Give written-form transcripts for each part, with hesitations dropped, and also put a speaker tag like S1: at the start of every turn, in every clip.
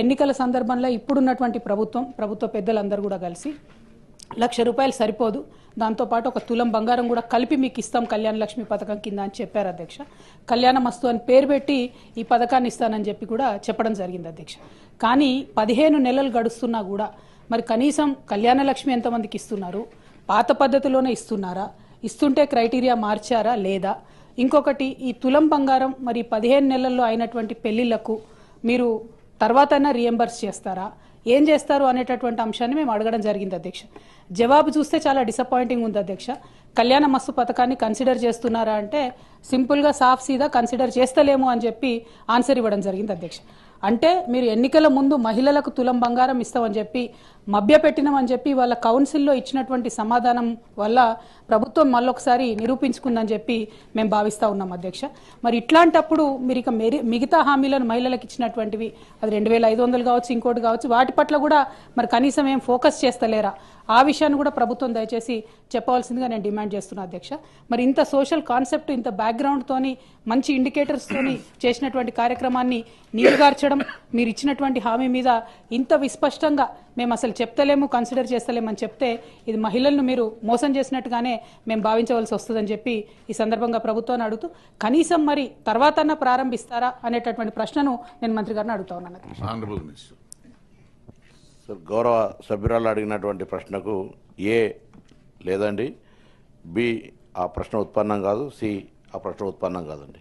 S1: ఎన్నికల సందర్భంలో ఇప్పుడున్నటువంటి ప్రభుత్వ పెద్దలందరూ కూడా కలిసి ₹1,00,000 సరిపోదు, దాంతోపాటు ఒక తులం బంగారం కూడా కలిపి మీకు ఇస్తాం కళ్యాణ లక్ష్మి పథకం కింద అని చెప్పారు అధ్యక్ష. కళ్యాణమస్తు అని పేరు పెట్టి ఈ పథకాన్ని ఇస్తానని చెప్పి కూడా చెప్పడం జరిగింది అధ్యక్ష. కానీ 15 నెలలు గడుస్తున్నా కూడా మరి కనీసం కళ్యాణ లక్ష్మి ఎంతమందికి ఇస్తున్నారు, పాత పద్ధతిలోనే ఇస్తున్నారా, ఇస్తుంటే క్రైటీరియా మార్చారా లేదా, ఇంకొకటి ఈ తులం బంగారం మరి 15 నెలల్లో అయినటువంటి పెళ్లిళ్లకు మీరు తర్వాతైనా రీఎంబర్స్ చేస్తారా, ఏం చేస్తారు అనేటటువంటి అంశాన్ని మేము అడగడం జరిగింది అధ్యక్ష. జవాబు చూస్తే చాలా డిసప్పాయింటింగ్ ఉంది అధ్యక్ష. కళ్యాణ మస్తు పథకాన్ని కన్సిడర్ చేస్తున్నారా అంటే సింపుల్గా సాఫ్ సీదా కన్సిడర్ చేస్తలేము అని చెప్పి ఆన్సర్ ఇవ్వడం జరిగింది అధ్యక్ష. అంటే మీరు ఎన్నికల ముందు మహిళలకు తులం బంగారం ఇస్తామని చెప్పి మభ్యపెట్టినామని చెప్పి వాళ్ళ కౌన్సిల్లో ఇచ్చినటువంటి సమాధానం వల్ల ప్రభుత్వం మళ్ళొకసారి నిరూపించుకుందని చెప్పి మేము భావిస్తూ ఉన్నాం అధ్యక్ష. మరి ఇట్లాంటప్పుడు మీరు ఇక మిగతా హామీలను మహిళలకు ఇచ్చినటువంటివి అది 2,500 కావచ్చు, ఇంకోటి కావచ్చు, వాటి పట్ల కూడా మరి కనీసం ఏం ఫోకస్ చేస్తలేరా, ఆ విషయాన్ని కూడా ప్రభుత్వం దయచేసి చెప్పవలసిందిగా నేను డిమాండ్ చేస్తున్నా అధ్యక్ష. మరి ఇంత సోషల్ కాన్సెప్ట్, ఇంత బ్యాక్గ్రౌండ్తోని మంచి ఇండికేటర్స్తోని చేసినటువంటి కార్యక్రమాన్ని నీరుగార్చడం, మీరు ఇచ్చినటువంటి హామీ మీద ఇంత విస్పష్టంగా మేము అసలు చెప్తలేము, కన్సిడర్ చేస్తలేమని చెప్తే ఇది మహిళలను మీరు మోసం చేసినట్టుగానే మేము భావించవలసి వస్తుందని చెప్పి ఈ సందర్భంగా ప్రభుత్వాన్ని అడుగుతూ కనీసం మరి తర్వాతన్నా ప్రారంభిస్తారా అనేటటువంటి ప్రశ్నను నేను మంత్రి గారిని అడుగుతా ఉన్నాను.
S2: గౌరవ సభ్యురాలు అడిగినటువంటి ప్రశ్నకు ఏ లేదండి, బి ఆ ప్రశ్న ఉత్పన్నం కాదు, సి ఆ ప్రశ్న ఉత్పన్నం కాదండి.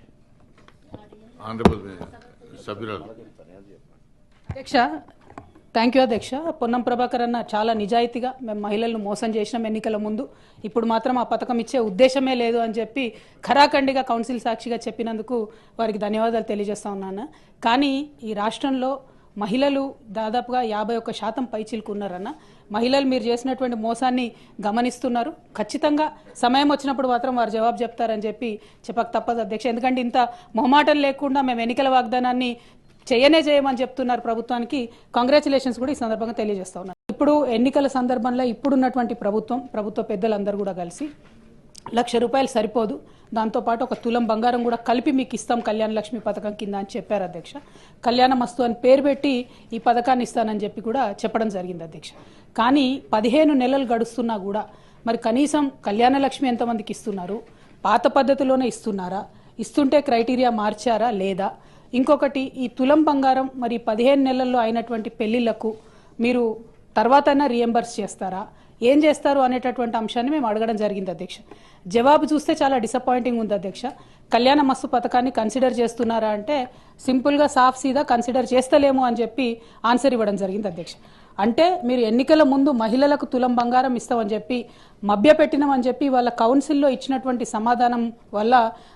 S1: అధ్యక్ష, థ్యాంక్ యూ అధ్యక్ష. పొన్నం ప్రభాకర్ అన్న చాలా నిజాయితీగా మేము మహిళలను మోసం చేసినాం ఎన్నికల ముందు, ఇప్పుడు మాత్రం ఆ పథకం ఇచ్చే ఉద్దేశమే లేదు అని చెప్పి ఖరాఖండిగా కౌన్సిల్ సాక్షిగా చెప్పినందుకు వారికి ధన్యవాదాలు తెలియజేస్తా ఉన్నాను. కానీ ఈ రాష్ట్రంలో మహిళలు దాదాపుగా 51% పైచిలకు ఉన్నారన్న. మహిళలు మీరు చేసినటువంటి మోసాన్ని గమనిస్తున్నారు. ఖచ్చితంగా సమయం వచ్చినప్పుడు మాత్రం వారు జవాబు చెప్తారని చెప్పి చెప్పక తప్పదు అధ్యక్ష. ఎందుకంటే ఇంత మొహమాటం లేకుండా మేము ఎన్నికల వాగ్దానాన్ని చేయమని చెప్తున్నారు ప్రభుత్వానికి. కంగ్రాచులేషన్స్ కూడా ఈ సందర్భంగా తెలియజేస్తా ఉన్నారు. ఇప్పుడు ఎన్నికల సందర్భంలో ఇప్పుడున్నటువంటి ప్రభుత్వ పెద్దలందరూ కూడా కలిసి ₹1,00,000 సరిపోదు, దాంతోపాటు ఒక తులం బంగారం కూడా కలిపి మీకు ఇస్తాం కళ్యాణ లక్ష్మి పథకం కింద అని చెప్పారు అధ్యక్ష. కళ్యాణమస్తు అని పేరు పెట్టి ఈ పథకాన్ని ఇస్తానని చెప్పి కూడా చెప్పడం జరిగింది అధ్యక్ష. కానీ 15 నెలలు గడుస్తున్నా కూడా మరి కనీసం కళ్యాణ లక్ష్మి ఎంతమందికి ఇస్తున్నారు, పాత పద్ధతిలోనే ఇస్తున్నారా, ఇస్తుంటే క్రైటీరియా మార్చారా లేదా, ఇంకొకటి ఈ తులం బంగారం మరి 15 నెలల్లో అయినటువంటి పెళ్లిళ్లకు మీరు తర్వాతైనా రీఎంబర్స్ చేస్తారా, ఏం చేస్తారు అనేటటువంటి అంశాన్ని మేము అడగడం జరిగింది అధ్యక్ష. జవాబు చూస్తే చాలా డిసప్పాయింటింగ్ ఉంది అధ్యక్ష. కళ్యాణ మస్తు పథకాన్ని కన్సిడర్ చేస్తున్నారా అంటే సింపుల్గా సాఫ్ సీదా కన్సిడర్ చేస్తలేము అని చెప్పి ఆన్సర్ ఇవ్వడం జరిగింది అధ్యక్ష. అంటే మీరు ఎన్నికల ముందు మహిళలకు తులం బంగారం ఇస్తామని చెప్పి మభ్యపెట్టినామని చెప్పి వాళ్ళ కౌన్సిల్లో ఇచ్చినటువంటి సమాధానం వల్ల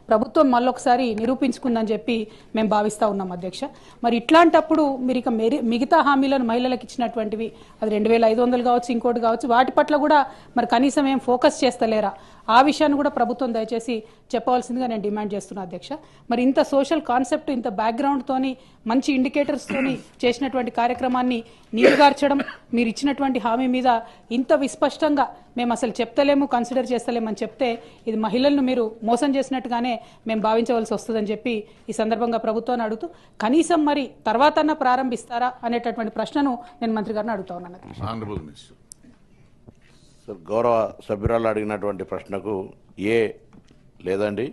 S1: ప్రభుత్వం మళ్ళొకసారి నిరూపించుకుందని చెప్పి మేము భావిస్తూ ఉన్నాం అధ్యక్ష. మరి ఇట్లాంటప్పుడు మీరు ఇక మిగతా హామీలను మహిళలకు ఇచ్చినటువంటివి అది 2,500 కావచ్చు, ఇంకోటి కావచ్చు, వాటి పట్ల కూడా మరి కనీసం ఏం ఫోకస్ చేస్తలేరా, ఆ విషయాన్ని కూడా ప్రభుత్వం దయచేసి చెప్పవలసిందిగా నేను డిమాండ్ చేస్తున్నా అధ్యక్ష. మరి ఇంత సోషల్ కాన్సెప్ట్, ఇంత బ్యాక్గ్రౌండ్తోని మంచి ఇండికేటర్స్తోని చేసినటువంటి కార్యక్రమాన్ని నీరుగార్చడం, మీరు ఇచ్చినటువంటి హామీ మీద ఇంత విస్పష్టంగా మేము అసలు చెప్తలేము, కన్సిడర్ చేస్తలేమని చెప్తే ఇది మహిళలను మీరు మోసం చేసినట్టుగానే మేము భావించవలసి వస్తుందని చెప్పి ఈ సందర్భంగా ప్రభుత్వాన్ని అడుగుతూ కనీసం మరి తర్వాతన్నా ప్రారంభిస్తారా అనేటటువంటి ప్రశ్నను నేను మంత్రి గారిని అడుగుతా ఉన్నాను.
S2: గౌరవ సభ్యురాలు అడిగినటువంటి ప్రశ్నకు ఏ లేదండి,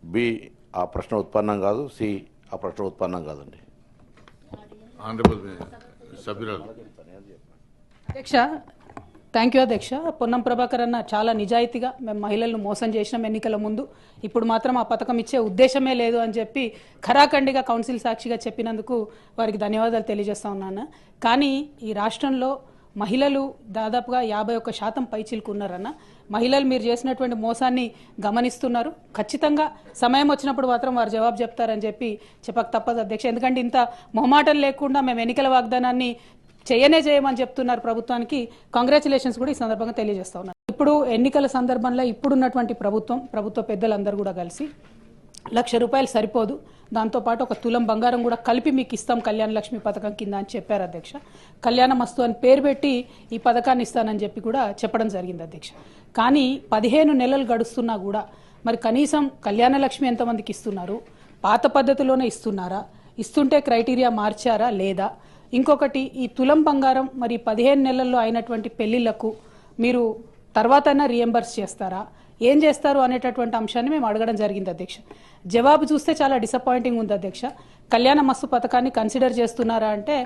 S2: బి ఆ ప్రశ్న ఉత్పన్నం కాదు, సి ఆ ప్రశ్న ఉత్పన్నం కాదండి.
S1: అధ్యక్ష, థ్యాంక్ యూ అధ్యక్ష. పొన్నం ప్రభాకర్ అన్న చాలా నిజాయితీగా మేము మహిళలను మోసం చేసినాం ఎన్నికల ముందు, ఇప్పుడు మాత్రం ఆ పథకం ఇచ్చే ఉద్దేశమే లేదు అని చెప్పి ఖరాఖండిగా కౌన్సిల్ సాక్షిగా చెప్పినందుకు వారికి ధన్యవాదాలు తెలియజేస్తా ఉన్నాను. కానీ ఈ రాష్ట్రంలో మహిళలు దాదాపుగా 51% పైచిలకు ఉన్నారన్న. మహిళలు మీరు చేసినటువంటి మోసాన్ని గమనిస్తున్నారు. ఖచ్చితంగా సమయం వచ్చినప్పుడు మాత్రం వారు జవాబు చెప్తారని చెప్పి చెప్పక తప్పదు అధ్యక్ష. ఎందుకంటే ఇంత మొహమాటం లేకుండా మేము ఎన్నికల వాగ్దానాన్ని చేయమని చెప్తున్నారు ప్రభుత్వానికి. కంగ్రాచులేషన్స్ కూడా ఈ సందర్భంగా తెలియజేస్తా ఉన్నారు. ఇప్పుడు ఎన్నికల సందర్భంలో ఇప్పుడున్నటువంటి ప్రభుత్వ పెద్దలందరూ కూడా కలిసి ₹1,00,000 సరిపోదు, దాంతోపాటు ఒక తులం బంగారం కూడా కలిపి మీకు ఇస్తాం కళ్యాణ లక్ష్మి పథకం కింద అని చెప్పారు అధ్యక్ష. కళ్యాణమస్తు అని పేరు పెట్టి ఈ పథకాన్ని ఇస్తానని చెప్పి కూడా చెప్పడం జరిగింది అధ్యక్ష. కానీ 15 నెలలు గడుస్తున్నా కూడా మరి కనీసం కళ్యాణ లక్ష్మి ఎంతమందికి ఇస్తున్నారు, పాత పద్ధతిలోనే ఇస్తున్నారా, ఇస్తుంటే క్రైటీరియా మార్చారా లేదా, ఇంకొకటి ఈ తులం బంగారం మరి 15 నెలల్లో అయినటువంటి పెళ్లిళ్లకు మీరు తర్వాతైనా రియంబర్స్ చేస్తారా, ఏం చేస్తారు అనేటటువంటి అంశాన్ని మేము అడగడం జరిగింది అధ్యక్ష. జవాబు చూస్తే చాలా డిసప్పాయింటింగ్ ఉంది అధ్యక్ష. కళ్యాణ మస్తు పథకాన్ని కన్సిడర్ చేస్తున్నారా అంటే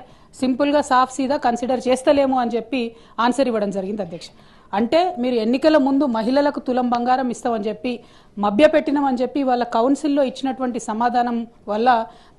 S1: సింపుల్గా సాఫ్ సీదా కన్సిడర్ చేస్తలేము అని చెప్పి ఆన్సర్ ఇవ్వడం జరిగింది అధ్యక్ష. అంటే మీరు ఎన్నికల ముందు మహిళలకు తులం బంగారం ఇస్తామని చెప్పి మభ్యపెట్టినామని చెప్పి వాళ్ళ కౌన్సిల్లో ఇచ్చినటువంటి సమాధానం వల్ల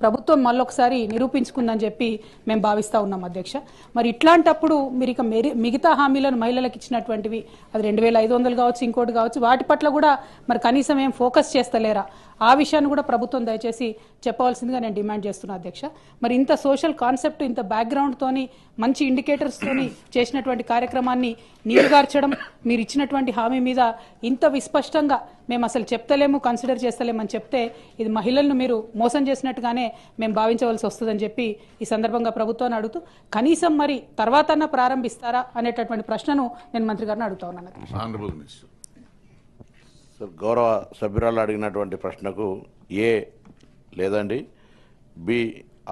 S1: ప్రభుత్వం మళ్ళొకసారి నిరూపించుకుందని చెప్పి మేము భావిస్తూ ఉన్నాం అధ్యక్ష. మరి ఇట్లాంటప్పుడు మీరు ఇక మిగతా హామీలను మహిళలకు ఇచ్చినటువంటివి అది 2500 కావచ్చు, ఇంకోటి కావచ్చు, వాటి పట్ల కూడా మరి కనీసం ఏం ఫోకస్ చేస్తలేరా, ఆ విషయాన్ని కూడా ప్రభుత్వం దయచేసి చెప్పవలసిందిగా నేను డిమాండ్ చేస్తున్నా అధ్యక్ష. మరి ఇంత సోషల్ కాన్సెప్ట్, ఇంత బ్యాక్గ్రౌండ్తోని మంచి ఇండికేటర్స్తోని చేసినటువంటి కార్యక్రమాన్ని నీరుగార్చడం, మీరు ఇచ్చినటువంటి హామీ మీద ఇంత విస్పష్టంగా మేము అసలు చెప్తలేము, కన్సిడర్ చేస్తలేమని చెప్తే ఇది మహిళలను మీరు మోసం చేసినట్టుగానే మేము భావించవలసి వస్తుందని చెప్పి ఈ సందర్భంగా ప్రభుత్వాన్ని అడుగుతూ కనీసం మరి తర్వాతన్నా ప్రారంభిస్తారా అనేటటువంటి ప్రశ్నను నేను మంత్రి గారిని అడుగుతా ఉన్నాను.
S2: సార్, గౌరవ సభ్యురాలు అడిగినటువంటి ప్రశ్నకు ఏ లేదండి, బి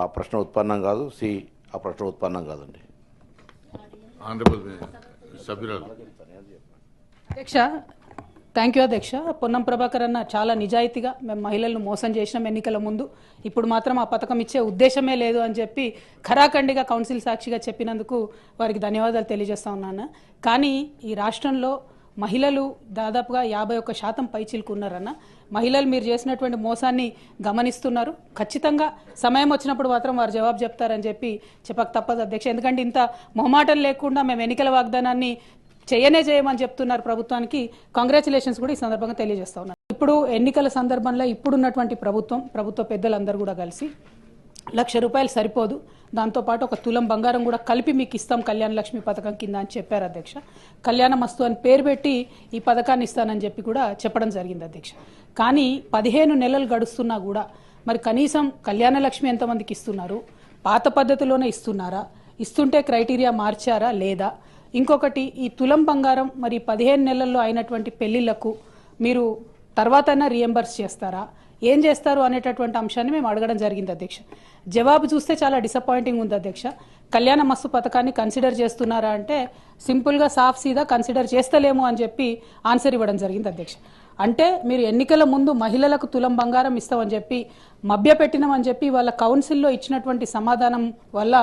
S2: ఆ ప్రశ్న ఉత్పన్నం కాదు, సి ఆ ప్రశ్న ఉత్పన్నం కాదండి.
S1: అధ్యక్ష, థ్యాంక్ యూ అధ్యక్ష. పొన్నం ప్రభాకర్ అన్న చాలా నిజాయితీగా మేము మహిళలను మోసం చేసినాం ఎన్నికల ముందు, ఇప్పుడు మాత్రం ఆ పథకం ఇచ్చే ఉద్దేశమే లేదు అని చెప్పి ఖరాఖండిగా కౌన్సిల్ సాక్షిగా చెప్పినందుకు వారికి ధన్యవాదాలు తెలియజేస్తా ఉన్నాను. కానీ ఈ రాష్ట్రంలో మహిళలు దాదాపుగా 51% పైచిలుకున్నారన్న. మహిళలు మీరు చేసినటువంటి మోసాన్ని గమనిస్తున్నారు. ఖచ్చితంగా సమయం వచ్చినప్పుడు మాత్రం వారు జవాబు చెప్తారని చెప్పి చెప్పక తప్పదు అధ్యక్ష. ఎందుకంటే ఇంత మొహమాటం లేకుండా మేము ఎన్నికల వాగ్దానాన్ని చేయమని చెప్తున్నారు ప్రభుత్వానికి. కంగ్రాచులేషన్స్ కూడా ఈ సందర్భంగా తెలియజేస్తా ఉన్నారు. ఇప్పుడు ఎన్నికల సందర్భంలో ఇప్పుడున్నటువంటి ప్రభుత్వ పెద్దలందరూ కూడా కలిసి ₹1,00,000 సరిపోదు, దాంతోపాటు ఒక తులం బంగారం కూడా కలిపి మీకు ఇస్తాం కళ్యాణ లక్ష్మి పథకం కింద అని చెప్పారు అధ్యక్ష. కళ్యాణ మస్తు అని పేరు పెట్టి ఈ పథకాన్ని ఇస్తానని చెప్పి కూడా చెప్పడం జరిగింది అధ్యక్ష. కానీ 15 నెలలు గడుస్తున్నా కూడా మరి కనీసం కళ్యాణ లక్ష్మి ఎంతమందికి ఇస్తున్నారు, పాత పద్ధతిలోనే ఇస్తున్నారా, ఇస్తుంటే క్రైటీరియా మార్చారా లేదా, ఇంకొకటి ఈ తులం బంగారం మరి 15 నెలల్లో అయినటువంటి పెళ్లిళ్లకు మీరు తర్వాతైనా రియంబర్స్ చేస్తారా, ఏం చేస్తారు అనేటటువంటి అంశాన్ని మేము అడగడం జరిగింది అధ్యక్ష. జవాబు చూస్తే చాలా డిసప్పాయింటింగ్ ఉంది అధ్యక్ష. కళ్యాణ మస్తు పథకాన్ని కన్సిడర్ చేస్తున్నారా అంటే సింపుల్గా సాఫ్ సీదా కన్సిడర్ చేస్తలేము అని చెప్పి ఆన్సర్ ఇవ్వడం జరిగింది అధ్యక్ష. అంటే మీరు ఎన్నికల ముందు మహిళలకు తులం బంగారం ఇస్తామని చెప్పి మభ్యపెట్టినామని చెప్పి వాళ్ళ కౌన్సిల్లో ఇచ్చినటువంటి సమాధానం వల్ల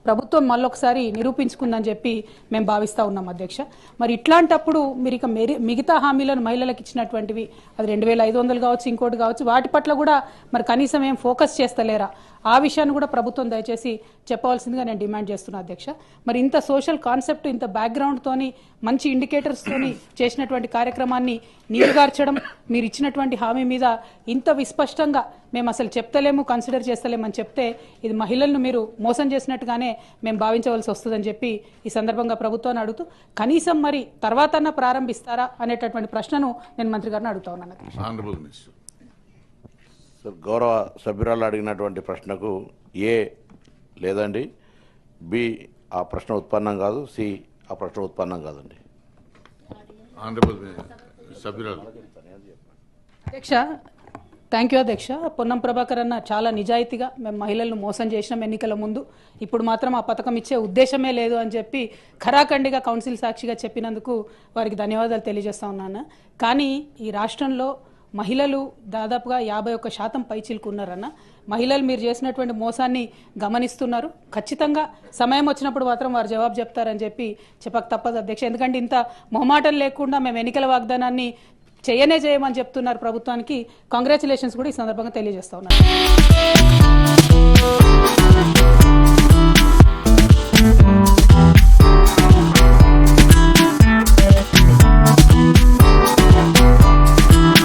S1: ప్రభుత్వం మళ్ళొకసారి నిరూపించుకుందని చెప్పి మేము భావిస్తూ ఉన్నాం అధ్యక్ష. మరి ఇట్లాంటప్పుడు మీరు ఇక మిగతా హామీలను మహిళలకు ఇచ్చినటువంటివి అది 2500 కావచ్చు, ఇంకోటి కావచ్చు, వాటి పట్ల కూడా మరి కనీసం ఏం ఫోకస్ చేస్తలేరా, ఆ విషయాన్ని కూడా ప్రభుత్వం దయచేసి చెప్పవలసిందిగా నేను డిమాండ్ చేస్తున్నా అధ్యక్ష. మరి ఇంత సోషల్ కాన్సెప్ట్, ఇంత బ్యాక్గ్రౌండ్తోని మంచి ఇండికేటర్స్తోని చేసినటువంటి కార్యక్రమాన్ని నీరుగార్చడం, మీరు ఇచ్చినటువంటి హామీ మీద ఇంత విస్పష్టంగా మేము అసలు చెప్తలేము, కన్సిడర్ చేస్తలేమని చెప్తే ఇది మహిళలను మీరు మోసం చేసినట్టుగానే మేము భావించవలసి వస్తుందని చెప్పి ఈ సందర్భంగా ప్రభుత్వాన్ని అడుగుతూ కనీసం మరి తర్వాతన్నా ప్రారంభిస్తారా అనేటటువంటి ప్రశ్నను నేను మంత్రి గారిని అడుగుతా ఉన్నాను.
S2: సార్, గౌరవ సభ్యురాలు అడిగినటువంటి ప్రశ్నకు ఏ లేదండి, బి ఆ ప్రశ్న ఉత్పన్నం కాదు, సి ఆ ప్రశ్న ఉత్పన్నం కాదండి.
S1: అధ్యక్ష, థ్యాంక్ యూ అధ్యక్ష. పొన్నం ప్రభాకర్ అన్న చాలా నిజాయితీగా మేము మహిళలను మోసం చేసినాం ఎన్నికల ముందు, ఇప్పుడు మాత్రం ఆ పథకం ఇచ్చే ఉద్దేశమే లేదు అని చెప్పి ఖరాఖండిగా కౌన్సిల్ సాక్షిగా చెప్పినందుకు వారికి ధన్యవాదాలు తెలియజేస్తా ఉన్నాను. కానీ ఈ రాష్ట్రంలో మహిళలు దాదాపుగా 51% పైచిలుకున్నారన్న. మహిళలు మీరు చేసినటువంటి మోసాన్ని గమనిస్తున్నారు. ఖచ్చితంగా సమయం వచ్చినప్పుడు మాత్రం వారు జవాబు చెప్తారని చెప్పి చెప్పక తప్పదు అధ్యక్ష. ఎందుకంటే ఇంత మొహమాటం లేకుండా మేము ఎన్నికల వాగ్దానాన్ని చేయమని చెప్తున్నారు ప్రభుత్వానికి. కంగ్రాచులేషన్స్ కూడా ఈ సందర్భంగా తెలియజేస్తా ఉన్నారు.